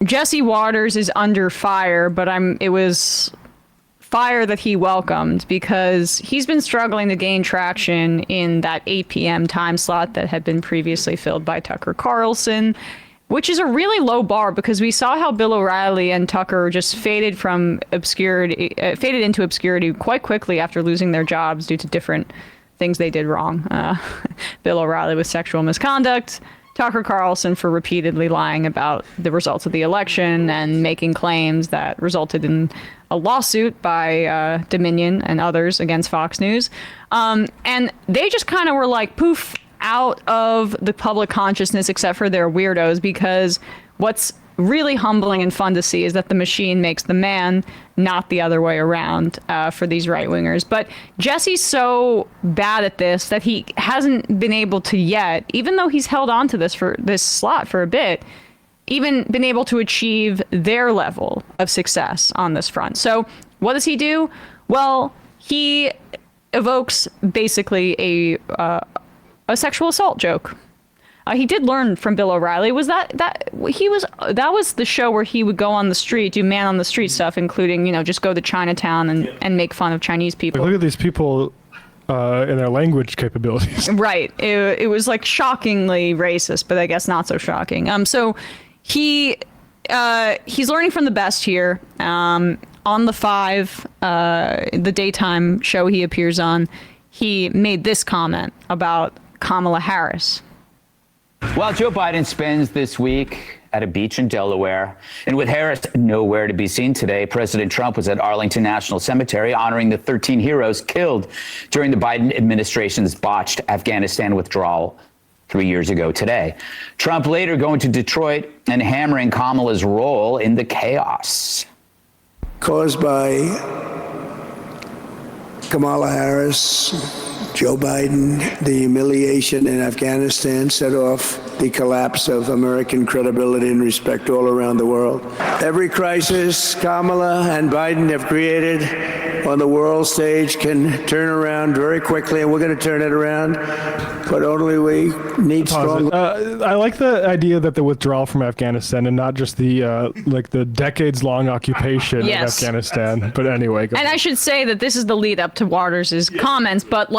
Jesse Waters is under fire, but it was fire that he welcomed because he's been struggling to gain traction in that 8 p.m. time slot that had been previously filled by Tucker Carlson, which is a really low bar because we saw how Bill O'Reilly and Tucker just faded into obscurity quite quickly after losing their jobs due to different things they did wrong. Bill O'Reilly with sexual misconduct, Tucker Carlson for repeatedly lying about the results of the election and making claims that resulted in a lawsuit by Dominion and others against Fox News. And they just kind of were like, poof, out of the public consciousness, except for their weirdos, because what's really humbling and fun to see is that the machine makes the man, not the other way around for these right-wingers. But Jesse's so bad at this that he hasn't been able to yet, even though he's held on to this slot for a bit, even been able to achieve their level of success on this front. So what does he do? Well, he evokes basically a sexual assault joke. He did learn from Bill O'Reilly. That was the show where he would go on the street, do man on the street stuff, including, just go to Chinatown and make fun of Chinese people. Like, look at these people and their language capabilities. Right. It was like shockingly racist, but I guess not so shocking. So he's learning from the best here. On the 5, the daytime show he appears on, he made this comment about Kamala Harris. While Joe Biden spends this week at a beach in Delaware, and with Harris nowhere to be seen today, President Trump was at Arlington National Cemetery honoring the 13 heroes killed during the Biden administration's botched Afghanistan withdrawal 3 years ago today. Trump later going to Detroit and hammering Kamala's role in the chaos caused by Kamala Harris, Joe Biden. The humiliation in Afghanistan set off the collapse of American credibility and respect all around the world. Every crisis Kamala and Biden have created on the world stage can turn around very quickly, and we're going to turn it around, but only we need strong... I like the idea that the withdrawal from Afghanistan and not just the the decades-long occupation of Afghanistan. But anyway, and I should say that this is the lead up to Waters' comments, but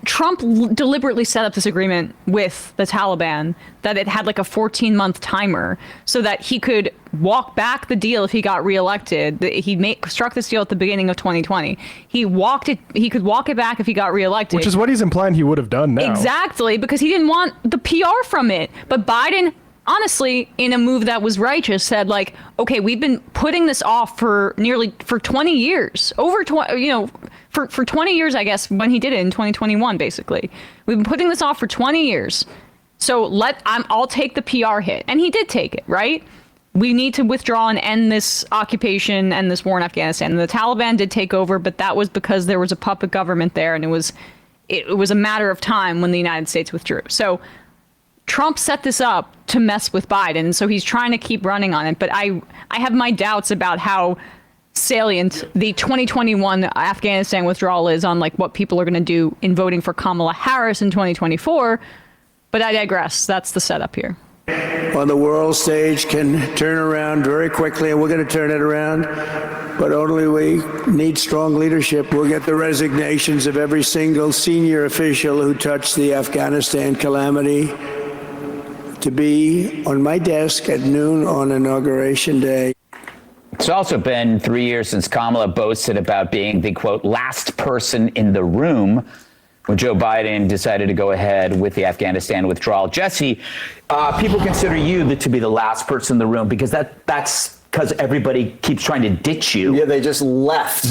Trump deliberately set up this agreement with the Taliban that it had like a 14-month timer so that he could walk back the deal if he got reelected. He struck this deal at the beginning of 2020. He could walk it back if he got reelected. Which is what he's implying he would have done now. Exactly, because he didn't want the PR from it. But Biden, honestly, in a move that was righteous, said okay, we've been putting this off for 20 years, for 20 years, I guess, when he did it in 2021, basically. We've been putting this off for 20 years. So I'll take the PR hit. And he did take it, right? We need to withdraw and end this occupation and this war in Afghanistan. And the Taliban did take over, but that was because there was a puppet government there, and it was a matter of time when the United States withdrew. So Trump set this up to mess with Biden, and so he's trying to keep running on it. But I have my doubts about how salient the 2021 Afghanistan withdrawal is on what people are going to do in voting for Kamala Harris in 2024. But I digress. That's the setup here. On the world stage can turn around very quickly, and we're going to turn it around, but only we need strong leadership. We'll get the resignations of every single senior official who touched the Afghanistan calamity to be on my desk at noon on Inauguration Day. It's also been 3 years since Kamala boasted about being the, quote, last person in the room when Joe Biden decided to go ahead with the Afghanistan withdrawal. Jesse, people consider you to be the last person in the room because that's because everybody keeps trying to ditch you. Yeah, they just left.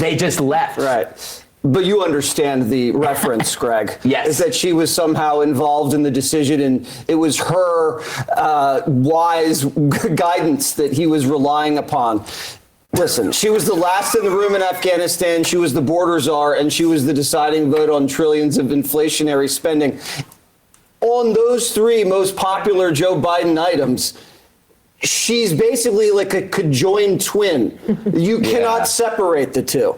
Right. But you understand the reference, Greg. Yes. Is that she was somehow involved in the decision, and it was her wise guidance that he was relying upon. Listen, she was the last in the room in Afghanistan. She was the border czar, and she was the deciding vote on trillions of inflationary spending. On those 3 most popular Joe Biden items, she's basically like a conjoined twin. You cannot separate the two.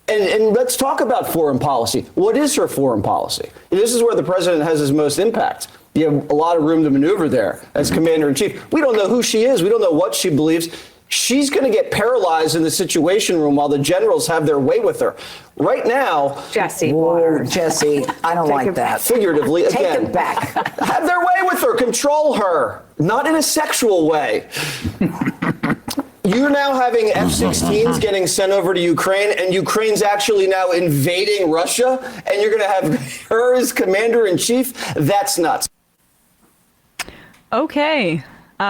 And let's talk about foreign policy. What is her foreign policy? This is where the president has his most impact. You have a lot of room to maneuver there as commander-in-chief. We don't know who she is. We don't know what she believes. She's going to get paralyzed in the Situation Room while the generals have their way with her. Right now, Jesse Waters. Jesse, I don't like that. Figuratively, Take again, it back. have their way with her, control her, not in a sexual way. You're now having F-16s getting sent over to Ukraine, and Ukraine's actually now invading Russia, and you're going to have her as commander-in-chief? That's nuts. Okay.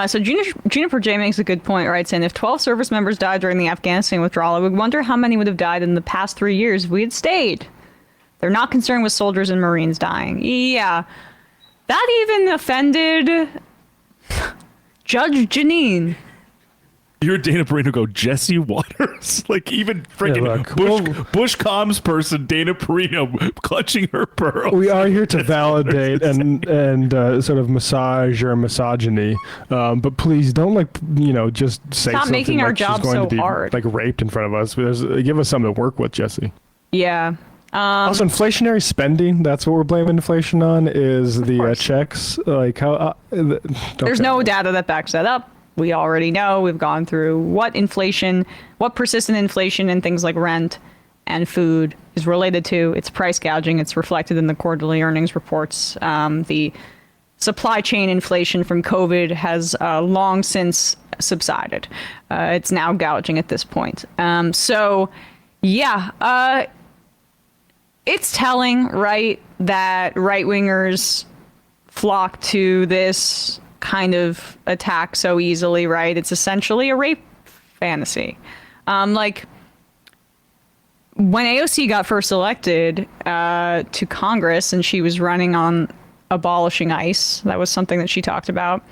So Juniper J makes a good point, right? Saying if 12 service members died during the Afghanistan withdrawal, I would wonder how many would have died in the past 3 years if we had stayed. They're not concerned with soldiers and Marines dying. Yeah. That even offended Judge Jeanine. You're Dana Perino go, Jesse Waters? Like, even freaking Bush comms person, Dana Perino, clutching her pearls. We are here to validate and sort of massage your misogyny, but please don't just say Stop something making like our she's job going so to be hard. like raped in front of us. Give us something to work with, Jesse. Yeah. Also, inflationary spending, that's what we're blaming inflation on, is the checks. Like how There's no data that backs that up. We already know. We've gone through what persistent inflation in things like rent and food is related to. It's price gouging. It's reflected in the quarterly earnings reports. The supply chain inflation from COVID has long since subsided. It's now gouging at this point. It's telling, right, that right-wingers flock to this kind of attack so easily, right? It's essentially a rape fantasy. Like when AOC got first elected to Congress and she was running on abolishing ICE, that was something that she talked about.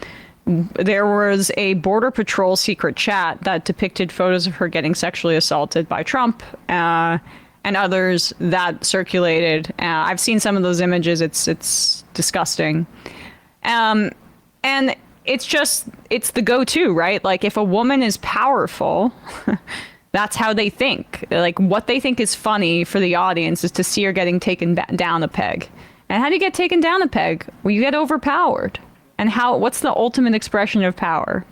There was a Border Patrol secret chat that depicted photos of her getting sexually assaulted by Trump and others that circulated. I've seen some of those images. It's disgusting. And it's the go-to, right? Like if a woman is powerful, that's how they think. Like what they think is funny for the audience is to see her getting taken down a peg. And how do you get taken down a peg? Well, you get overpowered. And what's the ultimate expression of power?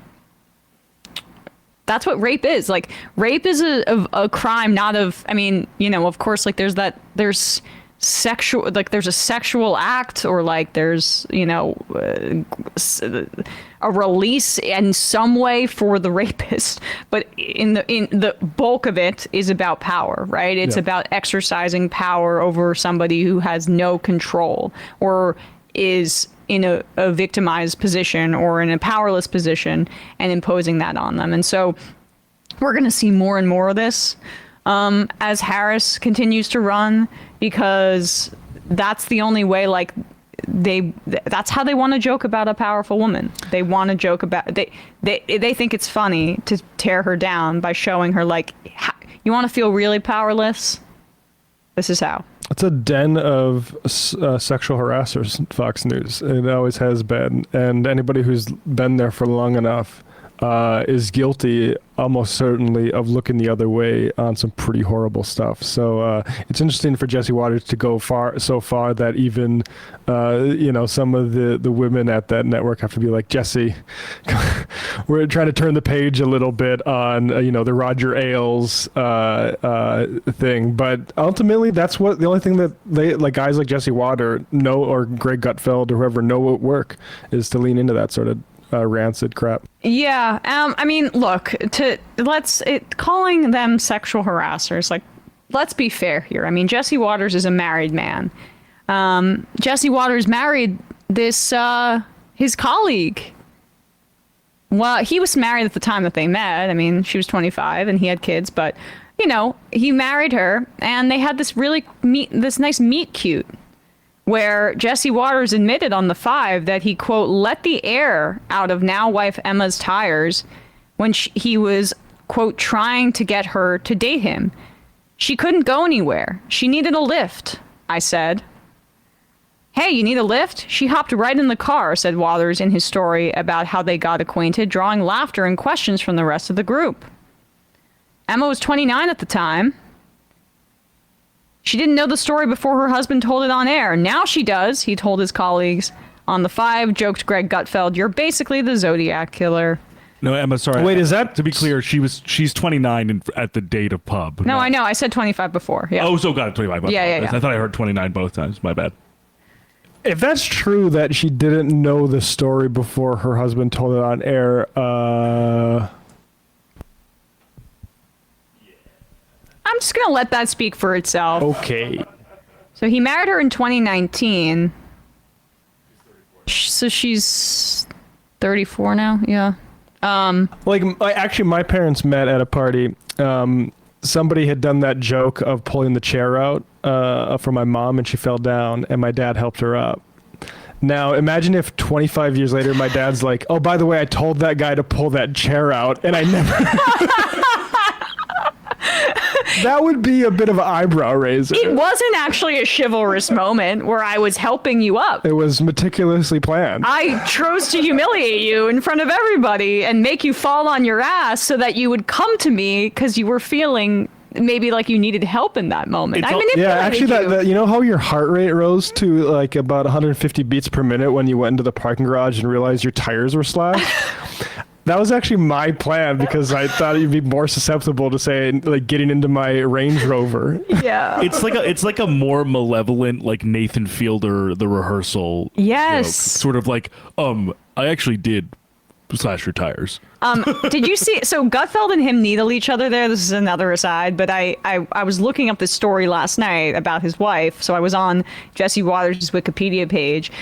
That's what rape is. Like rape is a crime, not of, of course, like there's sexual, like there's a sexual act, or like there's a release in some way for the rapist, but in the bulk of it is about power, right? It's about exercising power over somebody who has no control or is in a victimized position or in a powerless position and imposing that on them. And so we're going to see more and more of this as Harris continues to run, because that's the only way, like that's how they want to joke about a powerful woman. They want to joke about, they think it's funny to tear her down by showing her, like, you want to feel really powerless? This is how. It's a den of sexual harassers, Fox News. It always has been. And anybody who's been there for long enough is guilty, almost certainly, of looking the other way on some pretty horrible stuff. So it's interesting for Jesse Waters to go so far that even, some of the women at that network have to be like, Jesse, we're trying to turn the page a little bit on, the Roger Ailes thing. But ultimately, that's the only thing that they, like guys like Jesse Waters know, or Greg Gutfeld or whoever, know what work is, to lean into that sort of rancid crap. Yeah. Look, calling them sexual harassers, like, let's be fair here. Jesse Waters is a married man. Jesse Waters married this, his colleague. Well, he was married at the time that they met. She was 25 and he had kids, but, he married her and they had this nice meet cute, where Jesse Waters admitted on The Five that he, quote, let the air out of now wife Emma's tires when he was, quote, trying to get her to date him. She couldn't go anywhere. She needed a lift, I said. Hey, you need a lift? She hopped right in the car, said Waters in his story about how they got acquainted, drawing laughter and questions from the rest of the group. Emma was 29 at the time. She didn't know the story before her husband told it on air. Now she does, he told his colleagues. on the 5 joked Greg Gutfeld, "You're basically the Zodiac killer." No, Emma, sorry. Wait, is that... To be clear, she's 29 at the date of pub. No, I know. I said 25 before. Yeah. Oh, so got it, 25. Yeah. I thought I heard 29 both times. My bad. If that's true that she didn't know the story before her husband told it on air, I'm just going to let that speak for itself. okay. So he married her in 2019. So she's 34 now. Yeah. Actually, my parents met at a party. Somebody had done that joke of pulling the chair out for my mom, and she fell down, and my dad helped her up. Now, imagine if 25 years later, my dad's like, "Oh, by the way, I told that guy to pull that chair out, and I never..." That would be a bit of an eyebrow raiser. It wasn't actually a chivalrous moment where I was helping you up. It was meticulously planned. I chose to humiliate you in front of everybody and make you fall on your ass so that you would come to me because you were feeling maybe like you needed help in that moment. I manipulated yeah, actually, you. that you know how your heart rate rose to like about 150 beats per minute when you went into the parking garage and realized your tires were slashed? That was actually my plan because I thought you'd be more susceptible to say like getting into my Range Rover. Yeah. It's like a more malevolent, like Nathan Fielder, The Rehearsal. Yes. Joke. Sort of like, I actually did slash your tires. Did you see? So Gutfeld and him needle each other there. This is another aside, but I was looking up this story last night about his wife. So I was on Jesse Waters' Wikipedia page.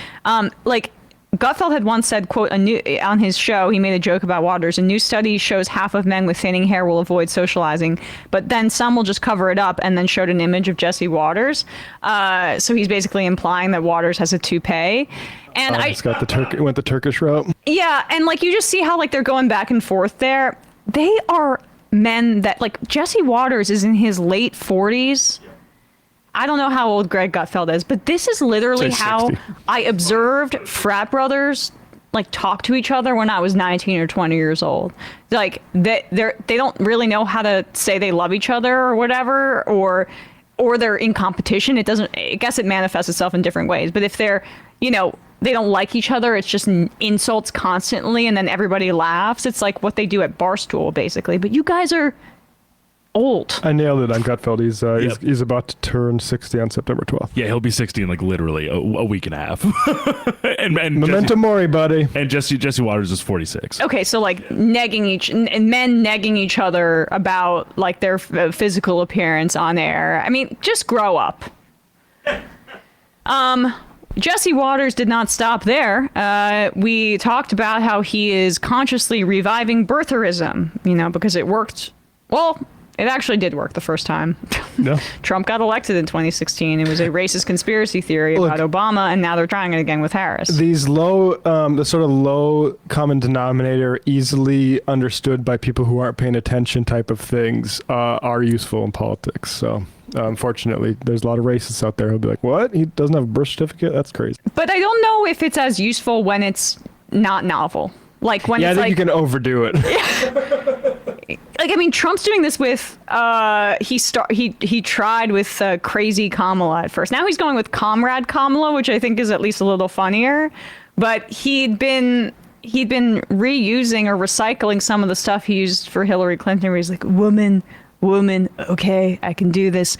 Gutfeld had once said, quote, on his show, he made a joke about Waters, "A new study shows half of men with thinning hair will avoid socializing, but then some will just cover it up," and then showed an image of Jesse Waters. So he's basically implying that Waters has a toupee. And He's got went the Turkish route. Yeah, and like you just see how like they're going back and forth there. They are men that like Jesse Waters is in his late 40s. I don't know how old Greg Gutfeld is, but this is literally how I observed frat brothers like talk to each other when I was 19 or 20 years old. Like they don't really know how to say they love each other or whatever, or they're in competition. I guess it manifests itself in different ways. But if they're, they don't like each other, it's just insults constantly, and then everybody laughs. It's like what they do at Barstool, basically. But you guys are old. I nailed it on Gutfeld. He's about to turn 60 on September 12th. Yeah, he'll be 60 in like literally a week and a half. and Memento mori, buddy. And Jesse Waters is 46. Okay, so like men negging each other about like their physical appearance on air. I mean, just grow up. Jesse Waters did not stop there. We talked about how he is consciously reviving birtherism, because it worked. Well, it actually did work the first time. No. Trump got elected in 2016. It was a racist conspiracy theory about Obama, and now they're trying it again with Harris. These the sort of low common denominator, easily understood by people who aren't paying attention type of things are useful in politics. So unfortunately, there's a lot of racists out there who'll be like, what? He doesn't have a birth certificate? That's crazy. But I don't know if it's as useful when it's not novel. Like when I think you can overdo it. Trump's doing this with he tried with crazy Kamala at first. Now he's going with Comrade Kamala, which I think is at least a little funnier. But he'd been reusing or recycling some of the stuff he used for Hillary Clinton, where he's like, woman, okay, I can do this.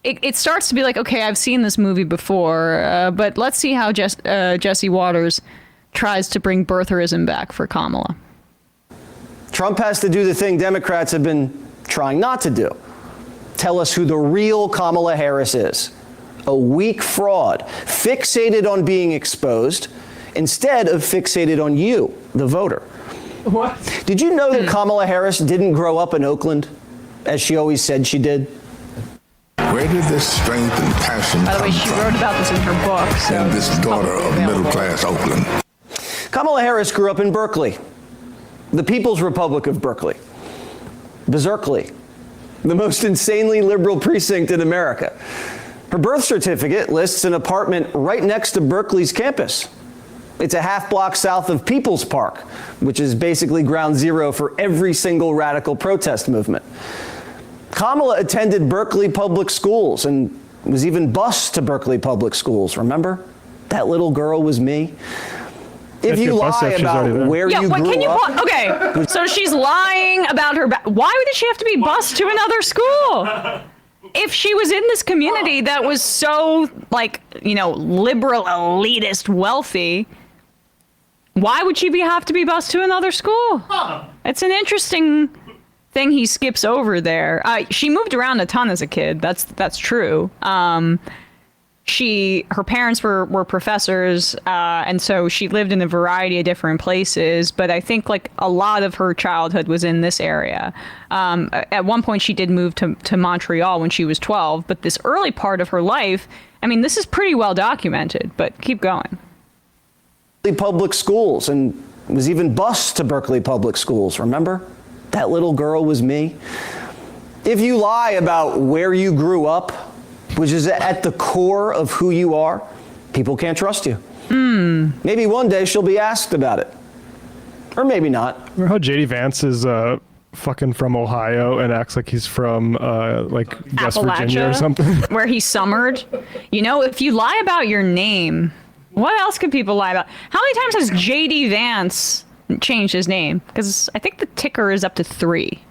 It starts to be like, okay, I've seen this movie before, but let's see how Jesse Waters tries to bring birtherism back for Kamala. Trump has to do the thing Democrats have been trying not to do. Tell us who the real Kamala Harris is. A weak fraud, fixated on being exposed, instead of fixated on you, the voter. What? Did you know that Kamala Harris didn't grow up in Oakland, as she always said she did? Where did this strength and passion By the way, she wrote about this in her book. So and this daughter of middle-class Oakland? Kamala Harris grew up in Berkeley, the People's Republic of Berkeley. Berkeley, the most insanely liberal precinct in America. Her birth certificate lists an apartment right next to Berkeley's campus. It's a half block south of People's Park, which is basically ground zero for every single radical protest movement. Kamala attended Berkeley public schools and was even bused to Berkeley public schools, remember? that little girl was me? If you bus lie if she's already about there. where you grew up, okay, so she's lying about her. Why did she have to be bused to another school? If she was in this community that was so, like, you know, liberal, elitist, wealthy, why would she have to be bused to another school? It's an interesting thing he skips over there. She moved around a ton as a kid. That's true. Her parents were professors, and so she lived in a variety of different places, but I think like a lot of her childhood was in this area. At one point she did move to Montreal when she was 12, but this early part of her life, I mean, this is pretty well documented, but keep going. public schools, and was even bused to Berkeley public schools, remember? That little girl was me. If you lie about where you grew up, which is at the core of who you are, people can't trust you. Maybe one day she'll be asked about it. Or maybe not. Remember how J.D. Vance is fucking from Ohio and acts like he's from like West Virginia or something? Where he summered. You know, if you lie about your name, what else could people lie about? How many times has J.D. Vance changed his name? Because I think the ticker is up to 3.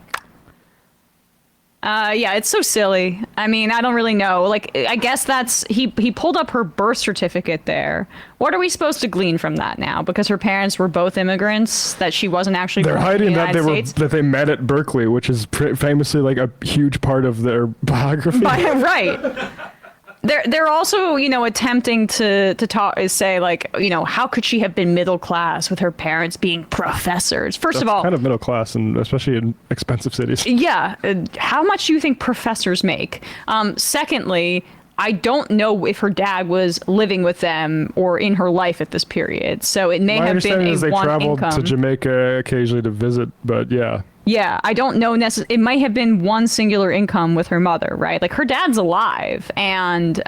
Yeah, it's so silly. I mean, I don't really know. Like, I guess that's he pulled up her birth certificate there. What are we supposed to glean from that now? Because her parents were both immigrants, that she wasn't actually. They're born hiding in the that United States? they met at Berkeley, which is famously like a huge part of their biography. Right. They're also, you know, attempting to say like, you know, how could she have been middle class with her parents being professors? First of all, kind of middle class, and especially in expensive cities. Yeah. How much do you think professors make? Secondly, I don't know if her dad was living with them or in her life at this period. So it may have been a they one traveled income. to Jamaica occasionally to visit, but yeah. Yeah, I don't know necessarily. It might have been one singular income with her mother, right? Like her dad's alive and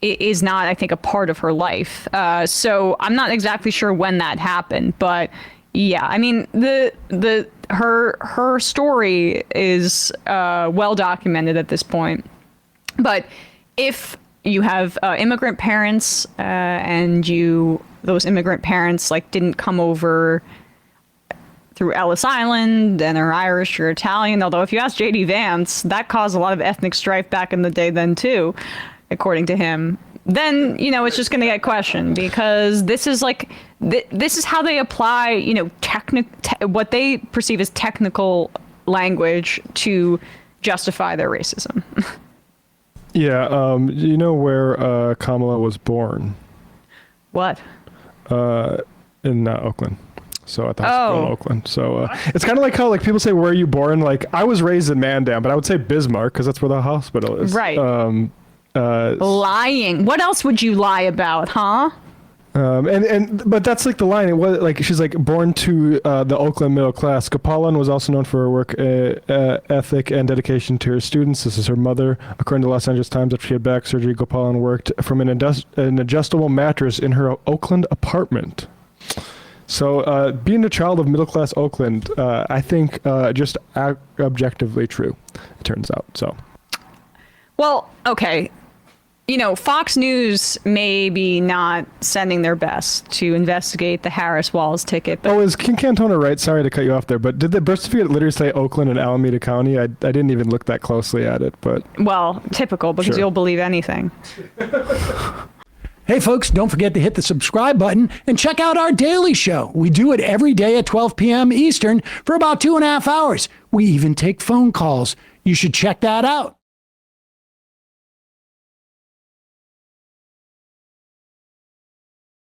it is not, I think, a part of her life. So I'm not exactly sure when that happened, but yeah, I mean, her story is well documented at this point. But if you have immigrant parents and those immigrant parents like didn't come over through Ellis Island and are Irish or Italian, although if you ask J.D. Vance, that caused a lot of ethnic strife back in the day then too, according to him, then, you know, it's just going to get questioned because this is like, this is how they apply, you know, what they perceive as technical language to justify their racism. Yeah, you know where Kamala was born? What? In Oakland. So at the hospital in Oakland. So it's kind of like how like people say, where are you born? Like I was raised in Mandan, but I would say Bismarck because that's where the hospital is. Right. Lying. What else would you lie about, huh? But that's like the line. It was like she's like born to the Oakland middle class. Gopalan was also known for her work ethic and dedication to her students. This is her mother. According to Los Angeles Times, after she had back surgery, Gopalan worked from an adjustable mattress in her Oakland apartment. So being a child of middle class Oakland, I think just objectively true, it turns out. So, well, okay. You know, Fox News may be not sending their best to investigate the Harris Walls ticket. But is King Cantona right? Sorry to cut you off there, but did the birth certificate literally say Oakland and Alameda County? I didn't even look that closely at it, but... Well, typical, because you'll believe anything. Hey, folks, don't forget to hit the subscribe button and check out our daily show. We do it every day at 12 p.m. Eastern for about 2.5 hours. We even take phone calls. You should check that out.